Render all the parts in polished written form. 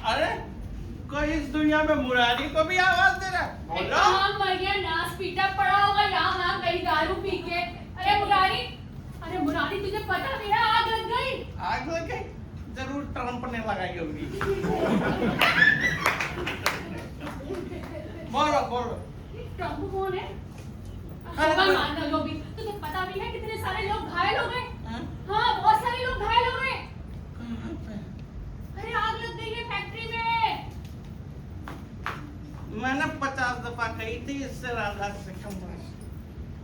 अरे कोई इस दुनिया में मुरारी को भी आवाज दे रहा है? बोलो। कहाँ मर गया, नाच पीटा पड़ा होगा यहाँ वहाँ कहीं दारू पी के। अरे मुरारी तुझे पता नहीं है, आग लग गई। आग लग गई? जरूर ट्रम्प ने लगाई होगी। बोलो बोलो। ट्रम्प कौन है? अरे होगा कोई- मान लो भी। तुझे पता भी है कितने सारे लोग घायल हो गए? हाँ? हाँ, बहुत सारे लोग घायल हो गए। कहाँ पे? अरे आग लग गई है फैक्ट्री में। मैंने 50 दफा कही थी इससे राधा से कम बस।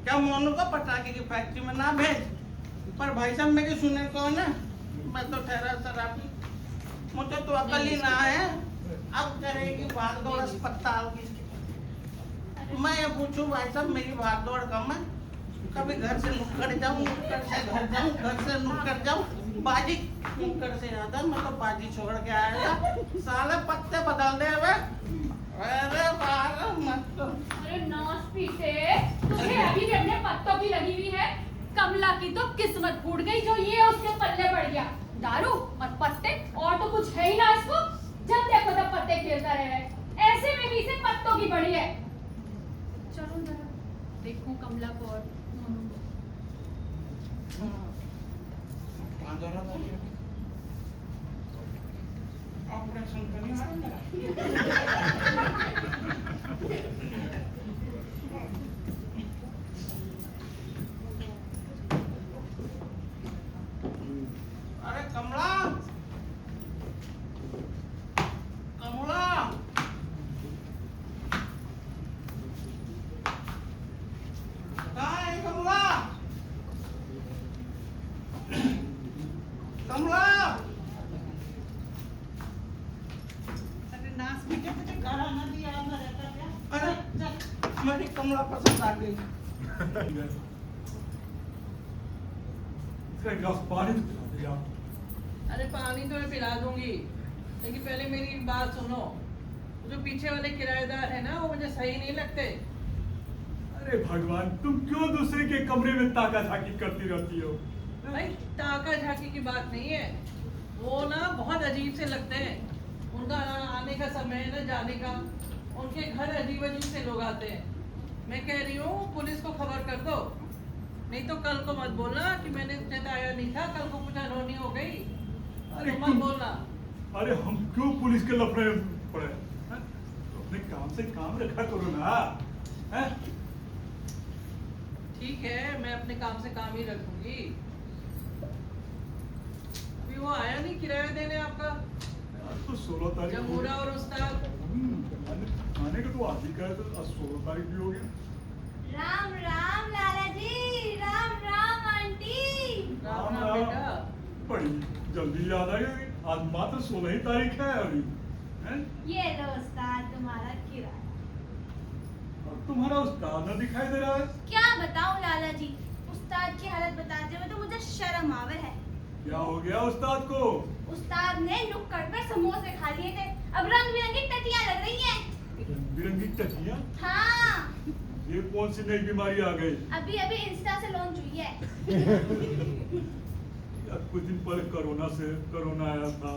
क्या मोनू को पटाखे की फैक्ट्री में ना भेज, पर भाई साहब मेरी सुने कौन है? मैं तो ठहरा शराबी, मुझे तो अकल ही ना है। अब करेगी भाग दौड़ अस्पताल की। मैं ये पूछूं भाई साहब, मेरी भाग दौड़ कम है? कभी घर से नुक्कड़ जाऊं, नुक्कड़ से घर जाऊं, घर से नुक्कड़ जाऊं, बाजी नुक्कड़ से ज्यादा मैं तो बाजी छोड़ के आया। साले पत्ते बदल दे बे। अरे बाहर मत तो। अरे नाच पीटे, तुझे अभी भी अपने पत्तों की लगी हुई है। कमला की तो किस्मत फूट गई जो ये उसके पल्ले पड़ गया। दारू और पत्ते, और तो कुछ है ही ना इसको। जब देखो तब पत्ते खेलता रहे, ऐसे में भी इसे पत्तों की बड़ी है। चलो जरा देखो कमला को और मोनू को। ऑपरेशन करना अरे कमला, कमला, कहाँ है कमला? कमला, नाच पीटे तुझे घर आना भी याद ना रहता क्या? अरे चल मेरी कमला पसंद आ गई। इसका गिलास पानी तो पिला दे यार। अरे पानी तो मैं पिला दूंगी, लेकिन पहले मेरी बात सुनो। जो पीछे वाले किराएदार है ना, वो मुझे सही नहीं लगते। अरे भगवान, तुम क्यों दूसरे के कमरे में ताका झाकी करती रहती हो? भाई ताका झाकी की बात नहीं है, वो ना बहुत अजीब से लगते हैं। उनका आने का समय है ना जाने का, उनके घर अजीब अजीब से लोग आते हैं। मैं कह रही हूँ पुलिस को खबर कर दो, नहीं तो कल को मत बोलना कि मैंने जताया नहीं था, कल को कुछ अनहोनी हो गई अरे तो मत तुम- बोलना। अरे हम क्यों पुलिस के लफड़े में पड़े हैं? तो अपने काम से काम रखा करो ना, हैं? ठीक है, मैं अपने काम से काम ही रखूंगी। अभी वो आया नहीं किराया देने आपका, आज तो 16 तारीख हो जमूरा गई। और उस्ताद। आने का तो आज ही का है, तो आज 16 तारीख भी हो गया। राम राम लाला जी, राम राम आंटी। राम राम बेटा। बड़ी जल्दी याद आ गई, आज मात्र 16 ही तारीख है अभी, हैं? ये लो उस्ताद तुम्हारा किराया। और तुम्हारा उस्ताद न दिखाई दे रहा है। क्या बताऊं लाला जी, उस्ताद की हालत बताते हुए तो मुझे शर्म आवर है। क्या हो गया उस्ताद को? उस्ताद ने नुक्कड़ पर समोसे खा लिए थे, अब रंग बिरंगी टटियां लग रही हैं। रंग बिरंगी टटियां? हाँ, ये कौन सी नई बीमारी आ गई? अभी अभी इंस्टा से लॉन्च हुई है। यार कुछ दिन पहले कोरोना आया था,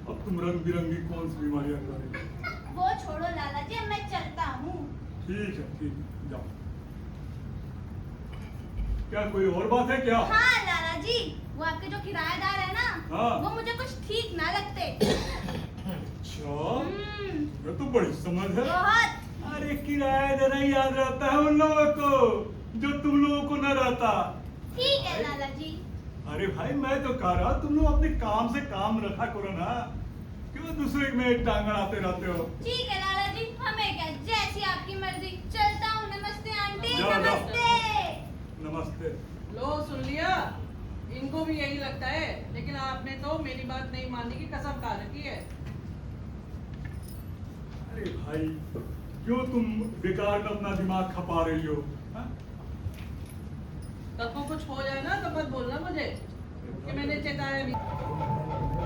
अब तुम रंग बिरंगी कौन सी बीमारियां कर रही हो? वो छोड़ो लाला जी, अब मैं चलता हूँ। ठीक है, जाओ। क्या कोई और बात है क्या? हाँ लाला जी, वो आपके जो किराएदार है ना, हाँ। वो मुझे कुछ ठीक ना लगते। अच्छा, हम्म, ये तो बड़ी समझ है। बहुत। अरे किराया देना याद रहता है उन लोगों को जो तुम लोगों को न रहता। ठीक है लाला जी। अरे भाई, मैं तो कह रहा तुम लोग अपने काम से काम रखा करो ना, क्यों दूसरे में टांग अड़ाते रहते हो? ठीक है लाला जी, हमें क्या, जैसी आपकी मर्जी। चलता हूँ, नमस्ते आंटी। जाओ, जाओ। नमस्ते। नमस्ते। लो सुन लिया, इनको भी यही लगता है, लेकिन आपने तो मेरी बात नहीं मानने की कसम खा रखी है। अरे भाई, क्यों तुम बेकार में अपना दिमाग खपा रही हो? हाँ? कल को कुछ हो जाए ना तो मत बोलना मुझे कि मैंने चेताया नहीं।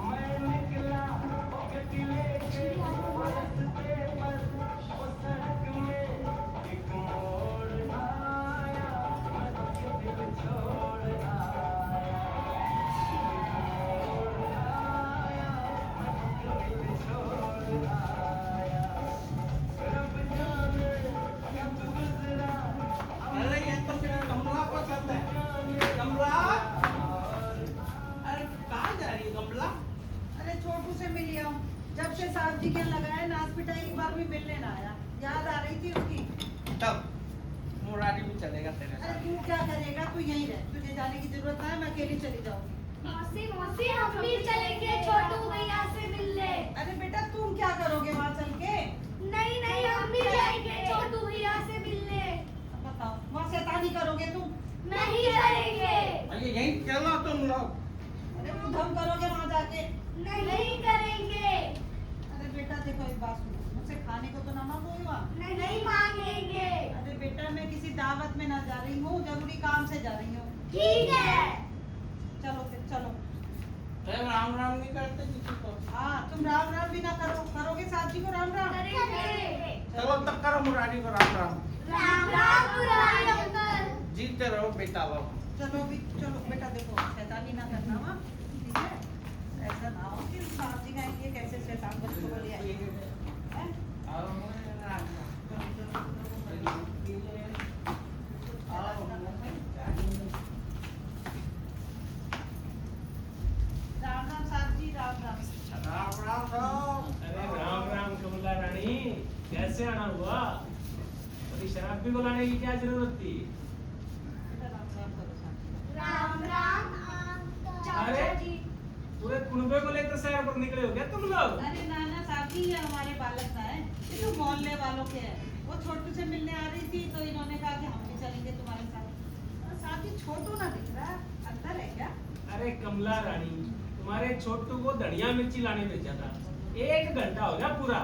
मैं निकला साहब जी क्या लगाया, नाच पिटाई एक बार भी मिलने ना आया, याद आ रही थी उसकी। तब मुरारी भी चलेगा तेरे अरे साथ। तू क्या करेगा, तू यहीं रह, तुझे जाने की जरूरत है, मैं अकेली चली जाऊंगी। मौसी मौसी हम भी चलेंगे छोटू भैया से मिलने। अरे बेटा तुम क्या करोगे वहाँ चल के? नहीं नहीं हम भी जाएंगे छोटू भैया से मिलने। अब बताओ वहाँ शैतानी करोगे तुम? नहीं करेंगे। अरे यहीं चलो तुम लोग। अरे उधम करोगे वहाँ जाके? नहीं करेंगे। अरे बेटा देखो एक बात सुनो, मुझसे खाने को तो ना मांगोगे वहाँ। नहीं मांगेंगे। अरे बेटा मैं किसी दावत में ना जा रही हूँ, जरूरी काम से जा रही हूँ। ठीक है। चलो फिर चलो। अरे राम राम नहीं करते किसी को। हाँ तुम राम राम भी ना करो, करोगे साहब जी को राम राम? करेंगे। चलो तब करो मुरारी को राम राम। राम राम मुरारी अंकल। जीते रहो बेटा लोग। चलो भी चलो बेटा, देखो शैतानी ना करना वहाँ, ठीक है? ऐसा ना हो कि साहब जी कहेंगे कैसे शैतान बच्चों को ले आई हैं? राम राम साहब जी, राम राम। राम राम साहब। अरे राम राम कमला रानी, कैसे आना हुआ? अभी शराब भी बुलाने की क्या जरूरत थी? बेटा राम राम करो साहब जी। राम राम चाचा अरे जी। पूरे कुनबे को लेकर शहर पर निकले हो क्या तुम लोग? अरे नाना साहब जी ये हमारे बालक ना है, ये तो मोहल्ले वालों के हैं। वो छोटू से मिलने आ रही थी तो इन्होंने कहा कि हम भी चलेंगे तुम्हारे साथ। और साथ ही छोटू ना दिख रहा, अंदर है क्या? अरे कमला रानी, तुम्हारे छोटू को धनिया मिर्ची लाने भेजा था, 1 घंटा हो गया पूरा।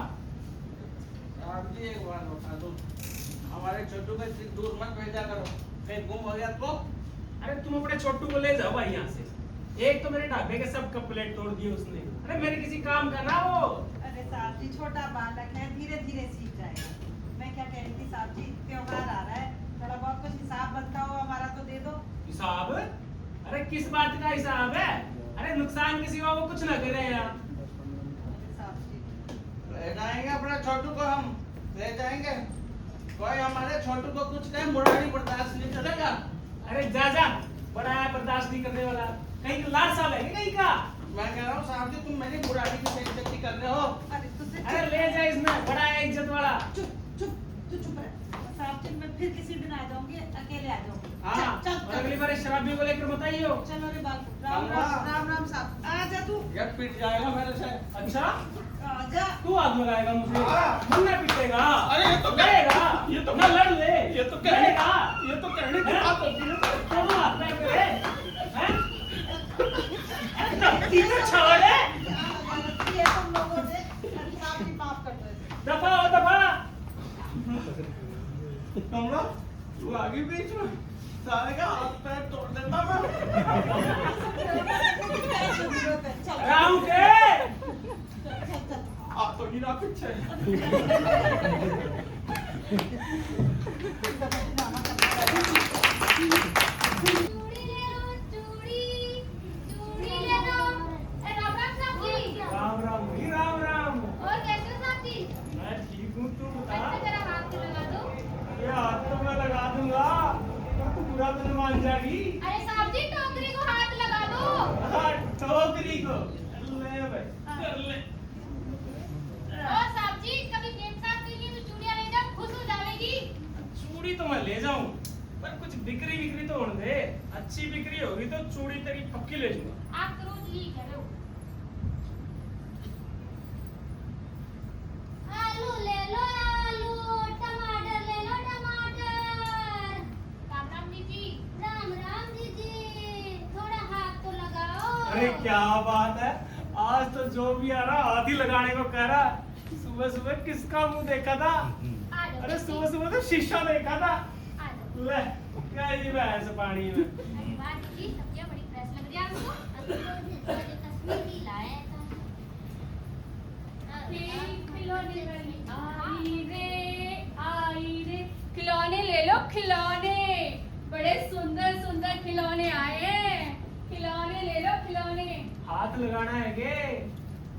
साहब जी एक बात बता दो, हमारे छोटू को इतनी दूर मत भेजा करो, कहीं गुम हो गया तो। अरे तुम अपने छोटू को ले जाओ भाई यहाँ से। एक तो मेरे ढाबे के सब कप प्लेट तोड़ दिए उसने। अरे मेरे किसी काम का ना वो। अरे साहब जी छोटा बालक है, धीरे धीरे सीख जाएगा। मैं क्या कह रही थी साहब जी, त्योहार आ रहा है, थोड़ा बहुत कुछ हिसाब बनता हो हमारा तो दे दो। हिसाब? अरे किस बात का हिसाब है? अरे नुकसान के सिवा वो कुछ ना करे यार। अरे साहब जी ले जाएंगे अपने छोटू को, हम ले जाएंगे। कोई हमारे छोटू को कुछ कहे मुरारी बर्दाश्त नहीं करेगा। अरे जा जा, बड़ा है बर्दाश्त नहीं करने वाला। कहीं का लाड साहब है क्या कहीं का? मैं कह रहा हूँ साहब जी तुम मेरी मुरारी की बेइज्जती कर रहे हो। अरे तुझसे अरे ले जा इसमें, बड़ा है इज्जत वाला। चुप चुप तू चुप रह। साहब जी मैं फिर किसी दिन आ जाऊंगी, अकेले आ जाऊंगी। हाँ, चल और अगली बार इस शराबी को लेकर बताइयो। चलो रे बाल, राम राम राम राम साहब, आ जा तू, ये पीट जाएगा मेरे से। अच्छा, आ जा। तू हाथ लगाएगा मुझे? हाँ। मुन्ना पीटेगा? अरे ये तो लड़ेगा? ये तो ना लड़ ले। ये तो कहने लड़ेगा? ये तो कहने की बात होती है। क्यों हाथ पैर पे है? हैं? अरे धमकी तो छोड़ है। ये तुम लोगों ने, अरे साहब जी माफ कर दो इसे। दफा हो दफा। कमला तू आगे बीच में सारे का हाथ पैर तोड़ देता मैं। क्या जरूरत है? चल राहु के चल चल। आप तो गिरा पीछे। चूड़ी ले लो चूड़ी चूड़ी ले लो। राम राम साहब जी। राम राम जी, राम राम। और कैसे हो साहब जी? मैं ठीक हूँ, तू बता। अच्छा जरा हाथ तो लगा दो। ये हाथ तो मैं लगा दूंगा, पर तू बुरा तो नहीं मान जाएगी। अरे साहब जी टोकरी को हाथ लगा दो। हाँ, ठोकरी को ले भाई, कर ले। और साहब जी कभी गेट साफ के लिए तो चूड़ियां ले जाओ, खुश हो जाएगी। चूड़ी तो मैं ले जाऊं, पर कुछ बिक्री बिक्री तो होने दे। अच्छी बिक्री होगी तो चूड़ी तेरी पक्की ले जाऊंगा। आप तो रोज यही कर रहे हो। आलू ले लो आलू, टमाटर ले लो टमाटर। राम राम दीदी। राम राम दीदी, थोड़ा हाथ तो लगाओ। अरे क्या बात है, आज तो जो भी आ रहा हाथ ही लगाने को कह रहा। सुबह सुबह किसका मुंह देखा था? आ जाओ अरे दीदी। सुबह सुबह तो शीशा देखा था। आ जाओ। ले क्या ये भैंस पानी में। अरे वाह दीदी, सब्जियां बड़ी फ्रेश लग रही है आपको। तस्वीर भी लाए आई रे खिलौने ले लो, खिलौने बड़े सुंदर सुंदर खिलौने आए हैं। खिलौने ले लो खिलौने। हाथ लगाना है के?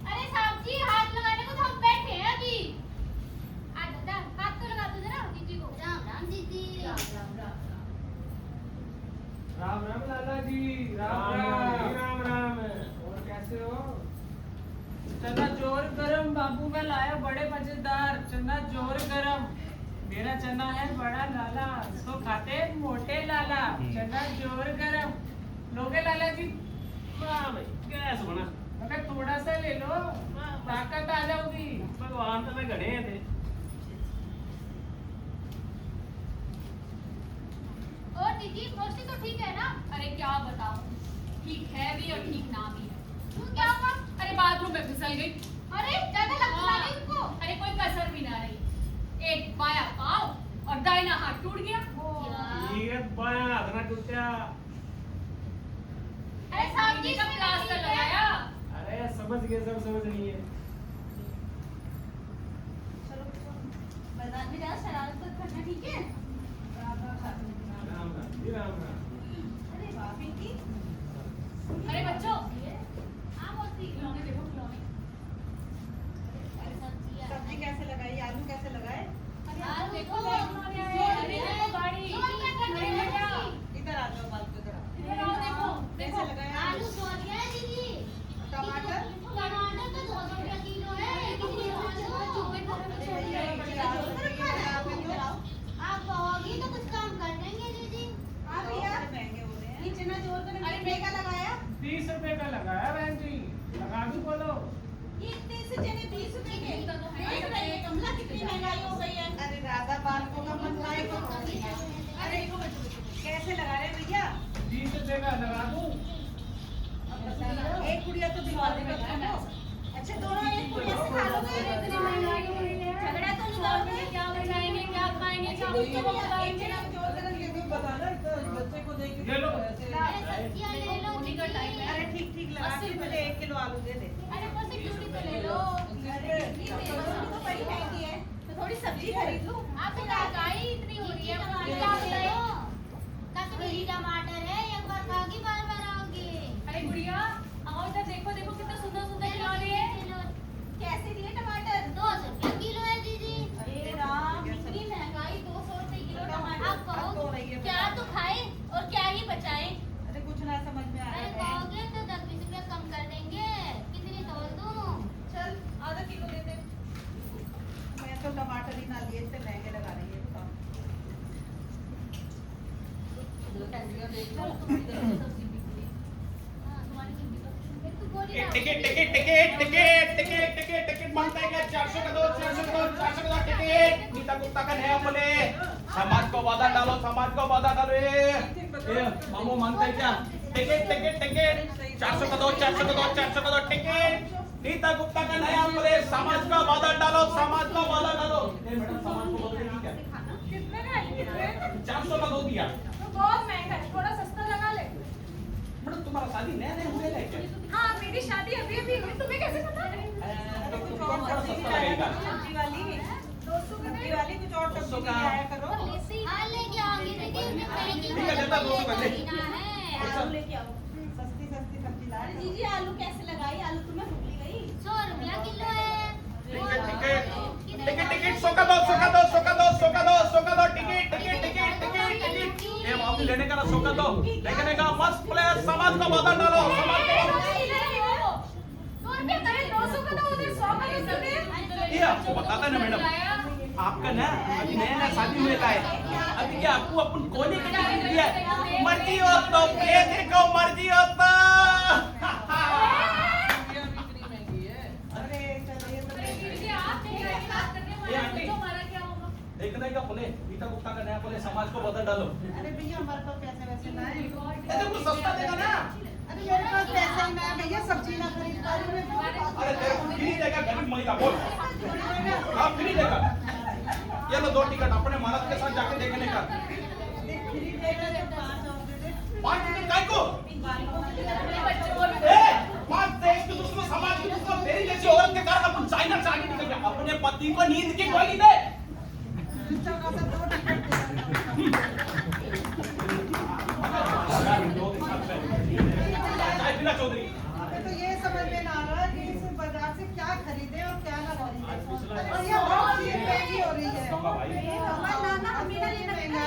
अरे साहब जी हाथ लगाने को तो हम बैठे हैं अभी। आ दादा हाथ तो लगा दो जरा दीदी को। राम राम दीदी। राम राम राम राम। राम राम लाला जी, राम राम राम राम। राम राम। और कैसे हो? चना जोर गरम बाबू का लाया बड़े मजेदार चना जोर गरम। मेरा चना है बड़ा लाला, इसको खाते मोटे लाला। चना जोर गरम लोगे लाला जी? वाह भाई गैस बना मगर थोड़ा सा ले लो, ताकत आ जाओगी। भगवान तो मैं घड़े थे। और दीदी मौसी तो ठीक है ना? अरे क्या बताऊं, ठीक है भी और ठीक ना भी है। तू क्या हुआ? अरे बाथरूम में फिसल गई। अरे ज्यादा लगा ली उनको। अरे कोई कसर भी ना रही। एक बाया पाँव और दाहिना हाथ टूट गया। ये बाया हाथ ना टूटा। अरे साहब जी का प्लास्टर लगाया। अरे समझ गए, सब समझ नहीं है। मैदान में जाओ, शरारत मत करना, ठीक है? राम राम जी, राम राम। अरे वाह पिंकी। अरे बच्चों, हाँ मौसी। खिलौने देखो, खिलौने। सब्जी कैसे लगाई, आलू कैसे लगाए? आलू देखो, तो अरे देखो गाड़ी। अरे बेटा, इधर आ जाओ, बाल को इधर आओ। इधर आओ, देखो, देखो। कैसे लगाया? आलू सौ दिया है दीदी। टमाटर? टमाटर तो 200 रुपया किलो है। कितनी आप कहोगी तो कुछ कम कर देंगे दीदी। आप यार महंगे हो रहे हैं। ये चना जोर कर अरे मेगा लगाया। 30 रुपए का लगाया बहन जी, लगा दूं बोलो। ये इतने से चने 20 रुपए के। इतना तो है। देख रही है कमला कितनी महंगाई हो गई है। अरे राधा बालकों का मनवाई को अरे देखो बच्चों, कैसे लगा रहे भैया? 20 रुपए का लगा दूं। एक गुड़िया तो दिवाली में खाओ। अच्छा दोनों एक कुड़िया से खा लोगे। इतनी महंगाई हो रही है। झगड़ा तो नहीं सौ में करोगे? क्या बनाएंगे, क्या खाएंगे, क्या बच्चों को खिलाएंगे। बताना बच्चे को देख के ले लो। अरे सब्जियां ले लो होली का टाइम है। अरे ठीक ठीक लगा 80 के रुपए। मुझे 1 किलो आलू दे दे। अरे बस एक क्यूटी तो ले लो। अरे तो बड़ी महंगी है, तो थोड़ी सब्जी खरीद लूं। आप तो महंगाई इतनी हो रही है, टमाटर क्या ले बताएं? लो। कश्मीरी टमाटर है, एक बार खाओगी बार बार आओगी। अरे गुड़िया, आओ इधर देखो, देखो कितने सुंदर सुंदर खिलौने हैं। कैसे दिए टमाटर? 200 रुपया किलो है दीदी। अरे राम, इतनी महंगाई, 200 रुपए किलो टमाटर। आप अब तो हो रही है कहो क्या तो खाए और क्या ही बचाए। अरे कुछ ना समझ में आ अरे रहा है। कहोगे तो 10-20 रुपया कम कर देंगे। कितनी तोल दूं? चल आधा किलो दे दे। मैं तो टमाटर ही ना लिए, इतने महंगे लगा रही है बताओ। हाँ, तुम्हारी जिंदगी तो तू बोली ना। Ticket ticket ticket ticket ticket ticket ticket मांगता है क्या? 400 का दो, 400 का दो, 400 का दो टिकट। नीता गुप्ता का नया बोले, समाज को वादा डालो, समाज को वादा डालो। ये मामू मांगता है क्या? टिकट टिकट टिकट 400 का दो, 400 का दो, 400 का दो टिकट। नीता गुप्ता का नया बोले, समाज का वादा डालो, समाज का वादा डालो। ये मैडम समाज को बोल रही है क्या? कितने का है, कितने? 400 का दो दिया। तो बहुत महंगा है, थोड़ा सस्ता लगा ले। मैडम तुम्हारा शादी नया नया हुआ है क्या? हाँ, मेरी शादी अभी अभी हुई, तुम्हें कैसे पता? अरे कुछ कौन और सा सब्जी सस्ता भी लाया लगेगा? करो, सब्जी वाली 200 का सब्जी वाली कुछ और 200 सब्जी का। लाया करो। हाँ लेके आओगी दीदी, उसमें पैकिंग ठीक है, देता 200 का दे। महीना है। आलू लेके आओ, सस्ती सस्ती सब्जी ला रही जीजी आलू कैसे लगाई? आलू तुम्हें भूल गई। 100 रुपया किलो है। टिकट टिकट टिकट टिकट 100 का दो, 100 का दो, 100 का दो, 100 का दो, 100 का दो ticket ticket ticket ticket ticket. ये वापस लेने का ना 100 का दो, लेने का मस्त प्लेयर, समाज का वादा डालो, समाज का वादा। ये आपको बताता ना मैडम, आपका ना अभी नया नया शादी हुआ है, अभी क्या आपको अपन कोने के लिए दिया है? मर्जी हो तो ये देखो, मर्जी हो तो। है। इतनी महंगी है। अरे चल ये तो ये आंटी, देखने का बोले, नीता गुप्ता का नया बोले, समाज को वादा डालो। अरे भैया हमारे पास पैसे वैसे ना है। ऐसे कुछ सस्ता देगा ना? अरे मेरे पास पैसे ही ना है भैया, सब्जी ना खरीद पा रही हूँ। अरे तेरे को फ्री देगा गरीब महिला, बोल आप फ्री देगा। ये लो 2 टिकट अपने मर्द के साथ जाके देखने का। फ्री दे दे, 5 और दे दे। 5 टिकट काय को? बालकों के लिए ए, 5 देश के दुश्मन, समाज के दुश्मन, तेरी जैसी औरत के कारण अपन चाइना से आगे निकल गए। अपने पति को नींद की गोली दे। चौका सा 2 टिकट दे। चाय पिला चौधरी। हमें तो ये समझ में ना आ रहा है कि इस बाजार से क्या खरीदे और क्या ना खरीदे। और ये बहुत चीज महंगी हो रही है। हमारा नाना हमें ना लेना महंगाई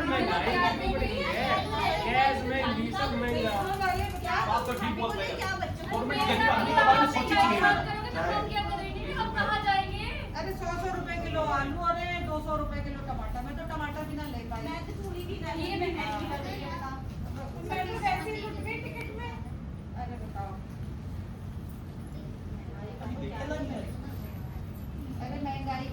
महंगाई महंगी पड़ी है, गैस महंगी, सब महंगा। बोल रहे क्या हैं बच्चों को गवर्नमेंट मेरा गरीब आदमी भी के बारे में आप सोची ऐसे चाहिए बात ना। करोगे तो हम क्या करेंगे? हम कहाँ जाएंगे? अरे 100 रुपए किलो आलू और 200 रुपए किलो टमाटर। मैं तो टमाटर भी ना ले पाई। मैं तो थोड़ी भी ये मैं महंगी लग रही है, बताओ। मैं तो वैसे ही लुट गई टिकट में। अरे बताओ। अरे महंगाई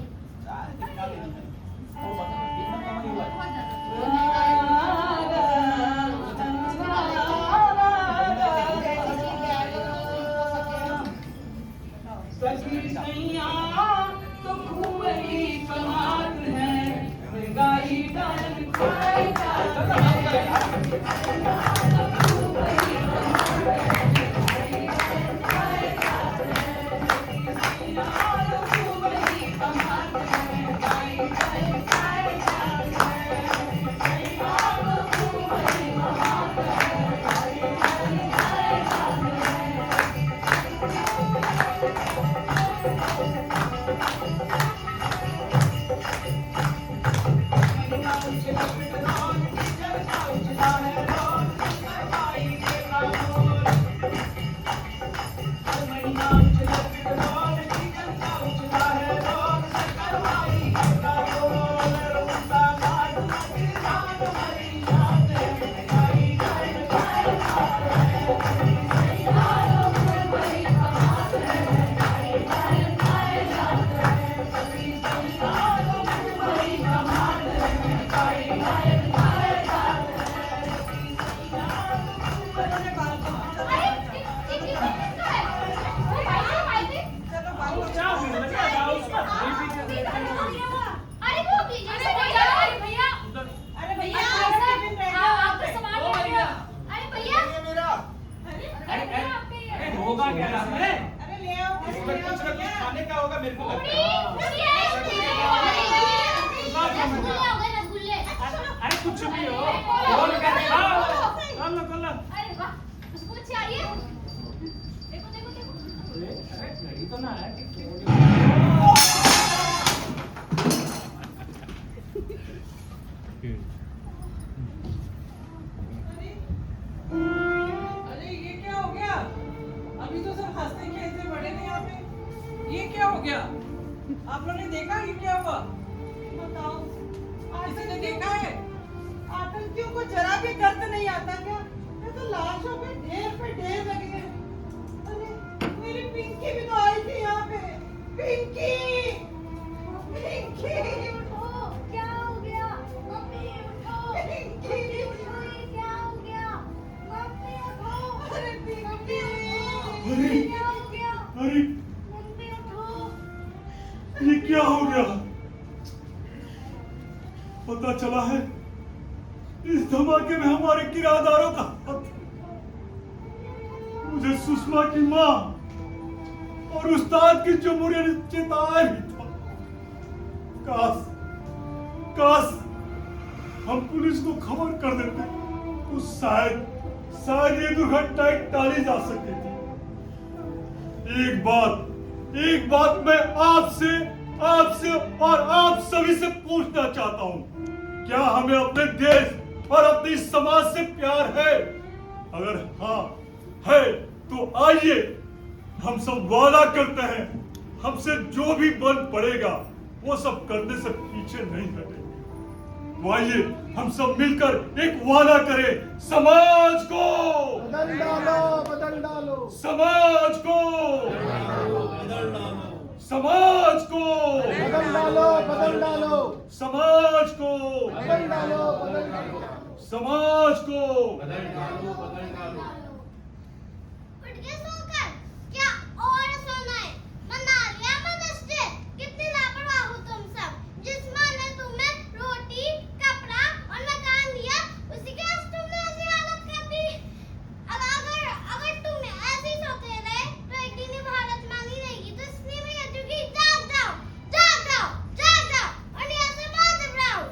होगा क्या है? अरे ले आओ इसमें कुछ ना कुछ खाने का होगा मेरे को लगता है। रसगुल्ले अरे कुछ भी हो बोल कर खाओ। कर लो अरे वाह खुशबू अच्छी आ रही है देखो देखो देखो अरे घड़ी तो ना है अरे ये क्या हो गया? अभी तो सब हंसते खेलते बड़े थे यहाँ पे। ये क्या हो गया? आप लोगों ने देखा ये क्या हुआ? बताओ। किसी ने देखा है? आतंकियों को जरा भी दर्द नहीं आता क्या? ये तो लाशों पे ढेर लगे हैं। अरे मेरी पिंकी भी तो आई थी यहाँ पे। पिंकी! पिंकी! उठो क्या हो गया मम्मी उठो पिंकी! उठो ये क्या हो गया मम्मी उठो अरे पिंकी! अरे क्या हो गया अरे मम्मी उठो ये क्या हो गया? पता चला है इस धमाके में हमारे किराएदारों का हाथ है। मुझे सुषमा की माँ और उस्ताद की जमहूरिया ने चेताया ही था। काश हम पुलिस को खबर कर देते तो शायद ये दुर्घटना टाली जा सकती थी। एक बात मैं आपसे और आप सभी से पूछना चाहता हूँ, क्या हमें अपने देश और अपने समाज से प्यार है? अगर हाँ है तो आइए हम सब वादा करते हैं, हमसे जो भी बन पड़ेगा वो सब करने से पीछे नहीं हटेंगे। तो आइए हम सब मिलकर एक वादा करें, समाज को बदल डालो समाज को समाज को बदल डालो समाज को बदल डालो समाज को उठ के सोकर क्या और सोना है मना लिया मदर्स डे कितनी लापरवाह हो तुम सब जिस माँ ने तुम्हें रोटी कपड़ा और मकान दिया उसी के आज तुमने ऐसी हालत कर दी अगर तुम ऐसे ही सोते रहे तो एक दिन ये भारत मानी रहेगी तो इसलिए मैं कहती हूँ कि जाग जाओ और नहीं ऐसे मत घबराओ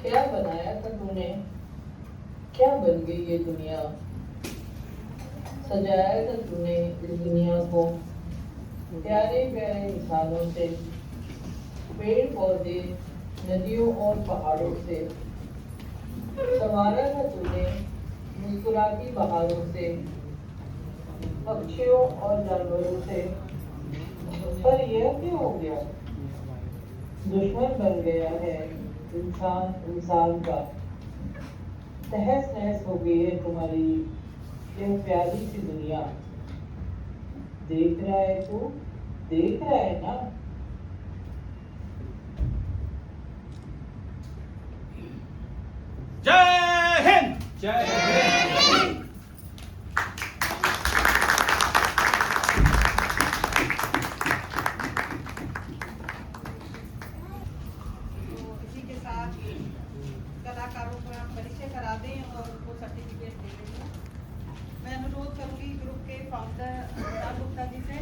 क्या बनाया था तूने? क्या बन गई ये दुनिया? सजाया था तूने इस दुनिया को प्यारे प्यारे इंसानों से, पेड़ पौधे, नदियों और पहाड़ों से, संवारा था तूने मुस्कुराती बहारों से, पक्षियों और जानवरों से, पर यह क्यों हो गया? दुश्मन बन गया है इंसान इंसान का। तहस नहस हो गई है तुम्हारी यह प्यारी सी दुनिया। देख रहा है तू, देख रहा है ना? जय हिंद। जय हिंद। तो इसी के साथ कलाकारों का परिचय करा दें और उनको सर्टिफिकेट दे दें। मैं अनुरोध करूंगी ग्रुप के फाउंडर अनुराग गुप्ता जी से